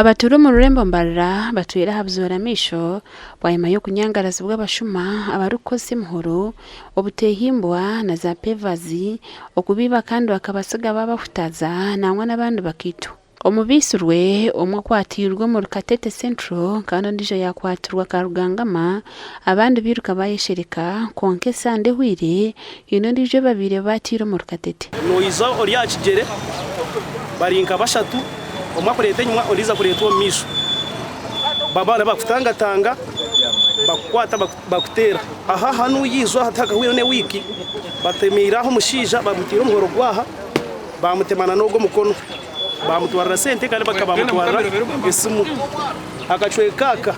Abaturu mu rurembo mbarara batwira habzoramisho bwayima yo kunyangaraza bw'abashuma abarukoze muhoro obutehimbwa na za pevazi okubiba kandi bakabasiga babafutaza nangwa n'abandi bakitu omubisurwe omwe kwatirwa mu Katete Central kandi ndijo yakwatirwa Karugangama abandi biruka bayeshereka konke sande hwire yino ndijo babire batira mu Katete noyiza oriya kigere barinka bashatu omwa kurete nyuma oliza kurete omisho babana bakutangatanga bakwata bakutera aha hanu yizwa hataka wone wiki batemiraho mushija bamutira umuhoro gwaha bamutemana nogo mukono bamutwara sente kandi bakabamutwara isimu akacwe kaka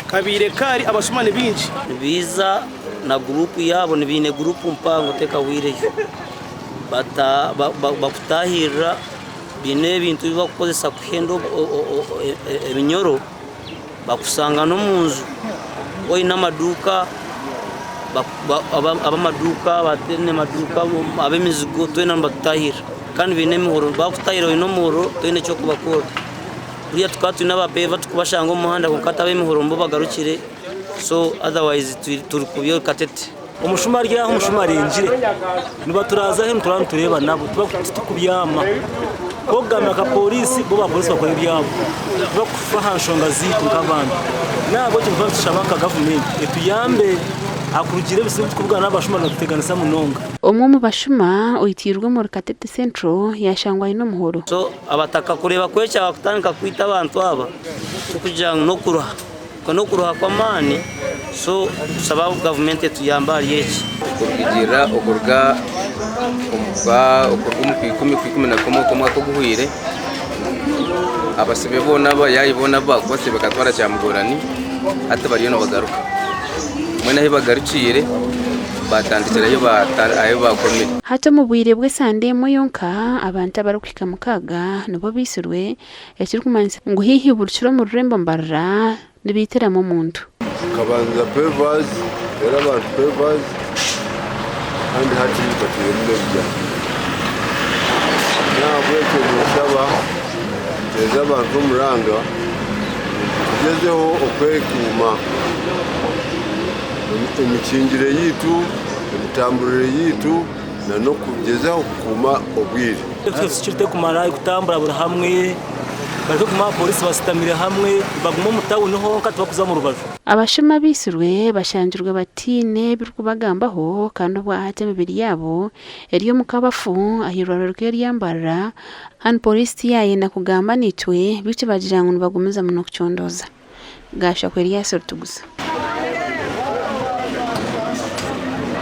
kabire kari abashumane binji biza na group yabo nibine group mpango teka wireyo bakutahira bine bintu bibakozesa kuhendo ebinyoro bakusanga no munzu oyi namaduka abamaduka batene maduka abemizigo twena batahira kandi bine mihoro bakutahira ino muhoro twene cyo kubakora buriya tukatu n'abapeva tukubashanga umuhanda kukata abemihoro mbo bagarukire so otherwise turi kubiyo Katete umushumari yaho umushumari injire niba turaza he muturana tureba nabo tukubyama kogama ka polisi bo bapolisi bakora ibyabo bakufahanshonga zitu kabandi nabo tuvafisha baka government etuyambe akurugire bise tukubwana n'abashumari bateganisa munonga umwe mu bashuma uyitirwa mu Katete Central yashangwa ino muhoro so abataka kureba kwecha bakutanika kwita abantu aba tukujanga no kuruha kono kuruha kwa mani so sababu government tuyambari yeki kugira okurga umukumi na komo ko guhire abasibe bona bayibona bakose bakatwara cyamugorani ate bariyo no bagaruka mwene bagarukire batandikira ayo bakomeye hata mu bwire bwe sande moyonka abantu abarukika mukaga nabo bisurwe yakiri kumanisa ngo hihi buruciro mu rurembo mbarara nibitera mu muntu kabanza pevas era abantu pevas kandi hati batuye mu bya nabwo cyosaba teza abantu muranga tugezeho okwekuma imikingire yitu imitamburire yitu na no kugezaho kuma obwire twese kumara gutambura buri hamwe bariko kuma polisi basitamire hamwe baguma mutawo niho katubakuza mu rubavu abashima bisurwe bashanjurwe batine birukubagambaho kandi bwahate mibiri yabo eriyo mukabafu ahirwa ryo ryambara han polisi yaye na kugamba nitwe bice bagirango bagumiza muno kucyondoza gasha kweri yasortuguza